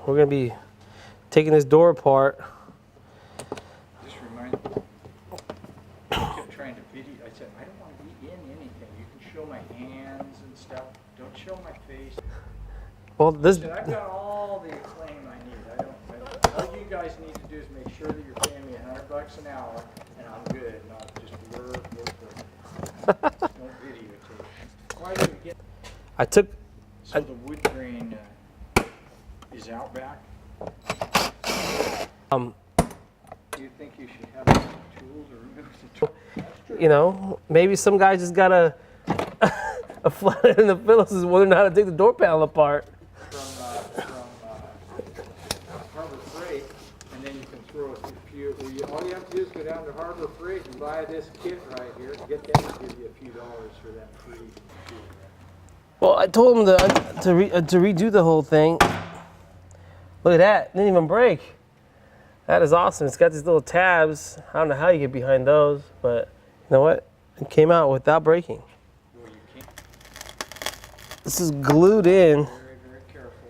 we're gonna be taking this door apart. Just remind me. I kept trying to video. I said, I don't want to be in anything. You can show my hands and stuff. Don't show my face. Well, this. I said, I've got all the acclaim I need. All you guys need to do is make sure that you're paying me $100 an hour, and I'm good. And I'll just work. Don't videotape. Why do you get? I took. So the wood grain is out back. Do you think you should have some tools or remove the tools? You know, maybe some guy just got a flathead in the Phillips is wondering how to take the door panel apart. From Harbor Freight, and then you can throw a few. All you have to do is go down to Harbor Freight and buy this kit right here. Get them to give you a few dollars for that free. Well, I told him to redo the whole thing. Look at that, didn't even break. That is awesome. It's got these little tabs. I don't know how you get behind those, but you know what? It came out without breaking. Well, you can't. This is glued in. Very, very careful.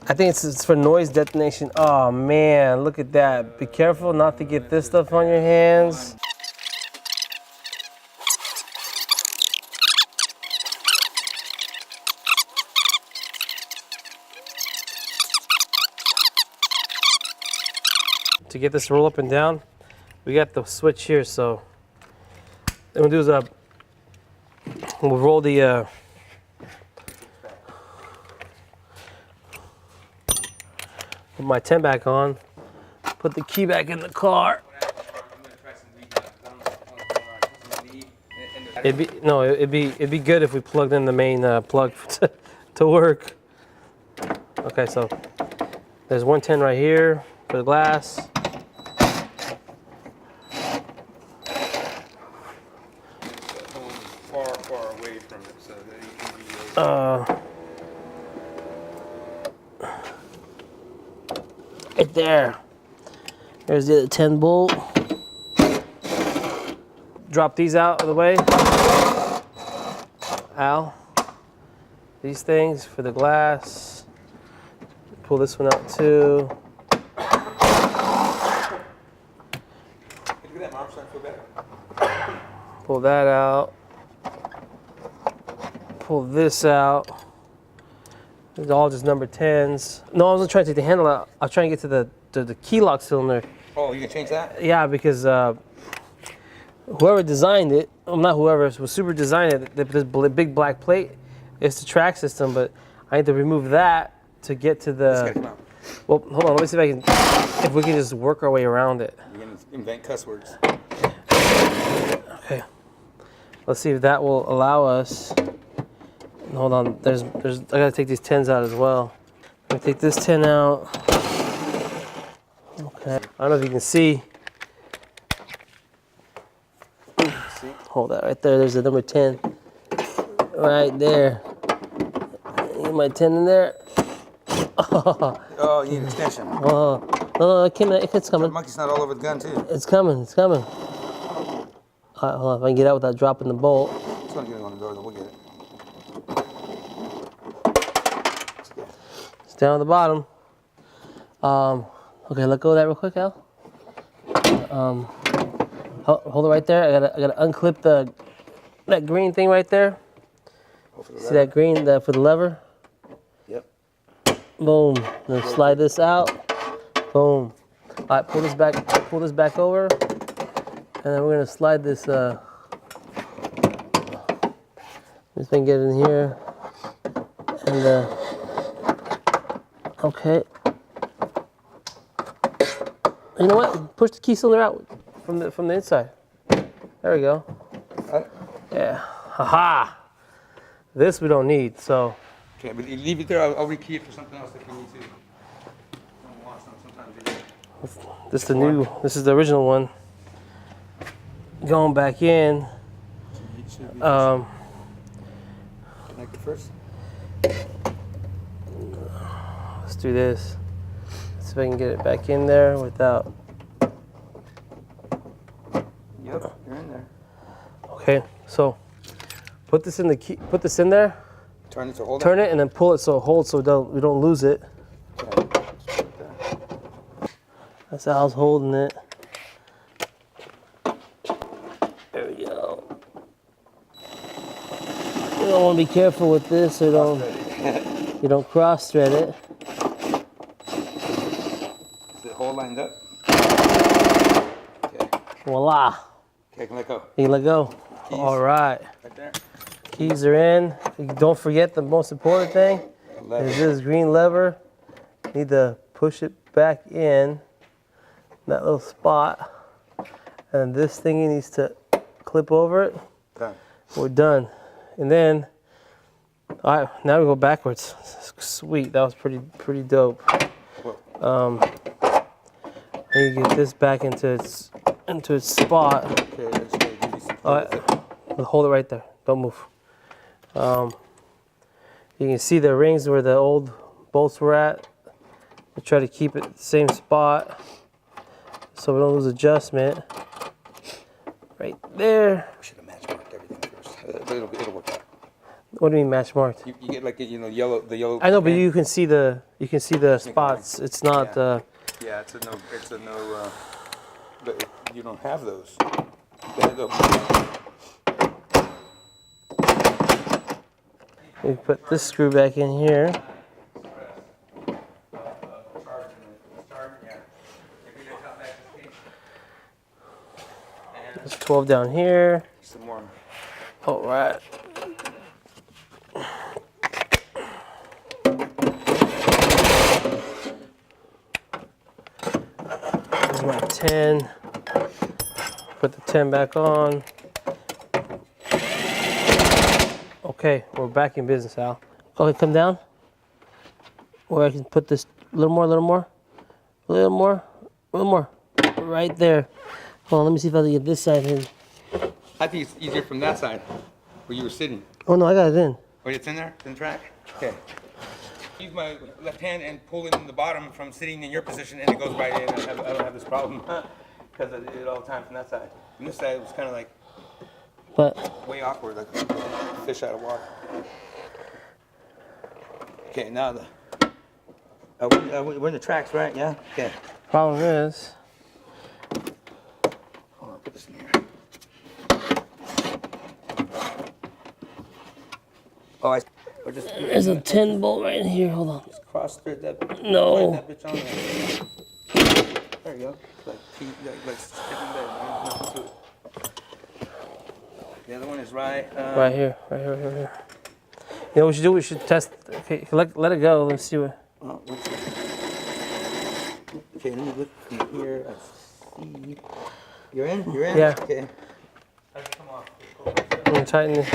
I think it's for noise detonation. Oh man, look at that. Be careful not to get this stuff on your hands. To get this to roll up and down, we got the switch here, so what we'll do is we'll roll the put my 10 back on, put the key back in the car. It'd be good if we plugged in the main plug to work. Okay, so there's 110 right here for the glass. Far away from it, so that you can be. Right there. There's the other 10 bolt. Drop these out of the way. Ow. These things for the glass. Pull this one out too. Pull that out. Pull this out. These are all just number 10s. No, I wasn't trying to take the handle out. I was trying to get to the key lock cylinder. Oh, you can change that? Yeah, because whoever designed it, well, not whoever, it was Subaru designed it. They put this big black plate. It's the track system, but I need to remove that to get to the. Well, hold on. Let me see if we can just work our way around it. You're gonna invent cuss words. Okay. Let's see if that will allow us. Hold on. I gotta take these 10s out as well. I'm gonna take this 10 out. Okay. I don't know if you can see. Hold that right there. There's the number 10. Right there. Get my 10 in there. Oh, you need an extension. Oh, no, it's coming. The monkey's not all over the gun, too. It's coming. All right, hold on. If I can get out without dropping the bolt. It's gonna get it on the door, then we'll get it. It's down at the bottom. Okay, let go of that real quick, Al. Hold it right there. I gotta unclip that green thing right there. See that green for the lever? Yep. Boom. Then slide this out. Boom. All right, pull this back over, and then we're gonna slide this. This thing get in here, and okay. You know what? Push the key cylinder out from the inside. There we go. Yeah. Haha. This we don't need. So. Okay, but you leave it there. I'll rekey it for something else if you need to. Don't want some. Sometimes you do. This is the original one. Going back in. Connect it first. Let's do this. See if I can get it back in there without. Yep, you're in there. Okay, so put this in the key. Put this in there. Turn it to hold Turn it and then pull it so it holds so we don't lose it. Okay. That's how I was holding it. There we go. You don't want to be careful with this so you don't cross thread it. Is the hole lined up? Okay. Voila. Okay, I can let go. You let go. Keys. All right. Right there. Keys are in. Don't forget the most important thing is this green lever. Need to push it back in that little spot. And this thingy needs to clip over it. Done. We're done. And then, all right, now we go backwards. Sweet, that was pretty dope. Then you get this back into its spot. Okay, let's give you some All right, hold it right there. Don't move. You can see the rings where the old bolts were at. We try to keep it the same spot so we don't lose adjustment. Right there. We should have match marked everything first. But it'll work out. What do you mean match marked? You get like the yellow. I know, but you can see the spots. It's not. Yeah, it's a no. But you don't have those. We put this screw back in here. There's 12 down here. Some more. All right. Here's my 10. Put the 10 back on. Okay, we're back in business, Al. Okay, come down. Where I can put this a little more. Right there. Hold on, let me see if I can get this side in. I think it's easier from that side, where you were sitting. Oh no, I got it in. Oh, it's in there? It's in the track? Okay. Use my left hand and pull it in the bottom from sitting in your position, and it goes right in. I don't have this problem because I did it all the time from that side. From this side, it was kind of like way awkward, like a fish out of water. Okay, now we're in the tracks, right? Yeah. Okay. Problem is, Hold on, put this in here. Oh, or just there's a 10 bolt right in here. Hold on. cross thread that. No. That bitch on there. There you go. Like sticking there. Man. Nothing to it. The other one is right. Right here. You know what we should do? We should test. Okay, let it go. Let's see what. Okay, let me look from here. I see. You're in? You're in? Yeah. Okay. Come on. I'm gonna tighten it.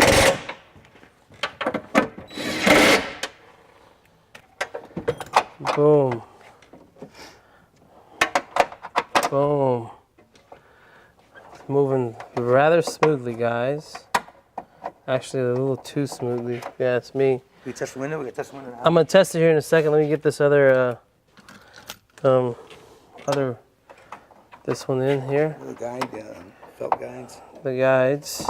Boom. Boom. It's moving rather smoothly, guys. Actually, a little too smoothly. Yeah, it's me. We test the window. We can test the window now. I'm gonna test it here in a second. Let me get this other, this one in here. The guide, felt guides. The guides.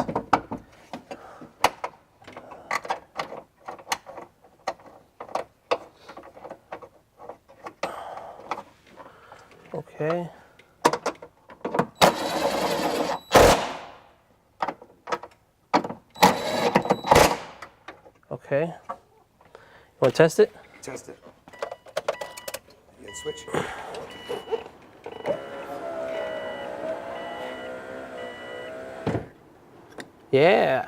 Okay. Okay. You want to test it? Test it. You gotta switch. Yeah.